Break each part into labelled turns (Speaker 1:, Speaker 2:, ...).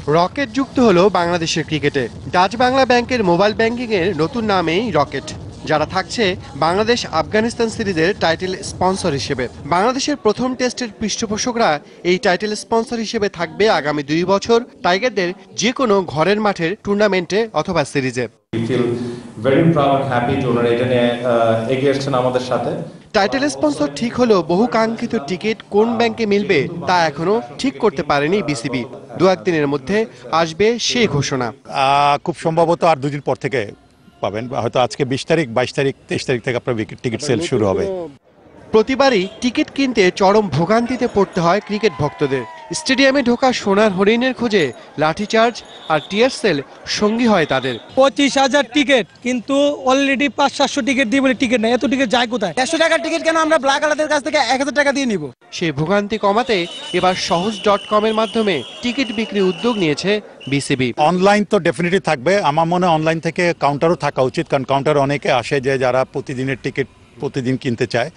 Speaker 1: Rocket যুক্ত হলো বাংলাদেশের ক্রিকেটে। ডাচ বাংলা ব্যাংকের মোবাইল ব্যাংকিংয়ের নতুন নামেই রকেট, যারা থাকছে বাংলাদেশ আফগানিস্তান সিরিজের টাইটেল স্পন্সর হিসেবে। বাংলাদেশের প্রথম টেস্টের পৃষ্ঠপোষকরা এই টাইটেল স্পন্সর হিসেবে থাকবে আগামী 2 বছর টাইগারদের যে কোনো ঘরের মাঠের টুর্নামেন্টে অথবা সিরিজে।
Speaker 2: আমাদের সাথে
Speaker 1: টাইটেল স্পন্সর ঠিক হলেও বহু কাঙ্ক্ষিত টিকিট কোন ব্যাংকে মিলবে তা এখনো ঠিক করতে পারেনি বিসিবি। 2-1 দিনের মধ্যে আসবে সেই ঘোষণা।
Speaker 3: খুব সম্ভবত আর 2 দিন পর থেকে পাবেন, হয়তো আজকে 20 তারিখ, 22 তারিখ, 23 তারিখ থেকে আপনার টিকিট সেল শুরু হবে।
Speaker 1: প্রতিবারই টিকিট কিনতে চরম ভোগান্তিতে পড়তে হয় ক্রিকেট ভক্তদের। স্টেডিয়ামে ঢোকা সোনার হরিণের খোঁজে লাঠিচার্জ আর টিয়ার সেল সঙ্গী হয় তাদের।
Speaker 4: 25,000 টিকিট, কিন্তু অলরেডি 500-700 টিকিট দিয়ে বলে টিকিট নেই। এত টিকিট যায় কোথায়? 100 টাকার টিকিট কেন আমরা ব্ল্যাক আলাদের কাছ থেকে 1000 টাকা দিয়ে নিব?
Speaker 1: সেই ভোগান্তি কমাতে এবার সহজ.com এর মাধ্যমে টিকিট বিক্রি উদ্যোগ নিয়েছে বিসিবি।
Speaker 3: অনলাইন তো ডেফিনেটলি থাকবে, আমার মনে হয় অনলাইন থেকে কাউন্টারও থাকা উচিত, কারণ কাউন্টার অনেকে আসে যে যারা প্রতিদিনের টিকিট প্রতিদিন কিনতে চায়,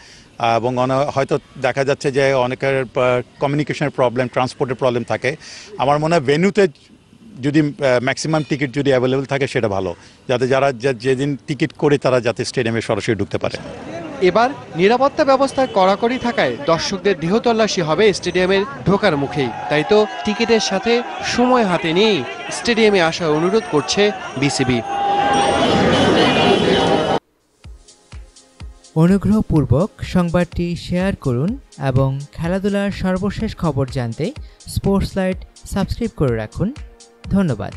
Speaker 3: এবং হয়তো দেখা যাচ্ছে যে অনেকের কমিউনিকেশনের প্রবলেম, ট্রান্সপোর্টের প্রবলেম থাকে। আমার মনে হয় ভেন্যুতে যদি ম্যাক্সিমাম টিকিট যদি অ্যাভেলেবেল থাকে সেটা ভালো, যাতে যারা যেদিন টিকিট করে তারা যাতে স্টেডিয়ামে সরাসরি ঢুকতে পারে।
Speaker 1: এবার নিরাপত্তা ব্যবস্থায় কড়াকড়ি থাকায় দর্শকদের দেহ তল্লাশি হবে স্টেডিয়ামের ঢোকার মুখেই। তাই তো টিকিটের সাথে সময় হাতে নিয়েই স্টেডিয়ামে আসার অনুরোধ করছে বিসিবি।
Speaker 5: অনুগ্রহপূর্বক সংবাদটি শেয়ার করুন এবং খেলাধুলার সর্বশেষ খবর জানতে স্পোর্টস লাইট সাবস্ক্রাইব করে রাখুন। ধন্যবাদ।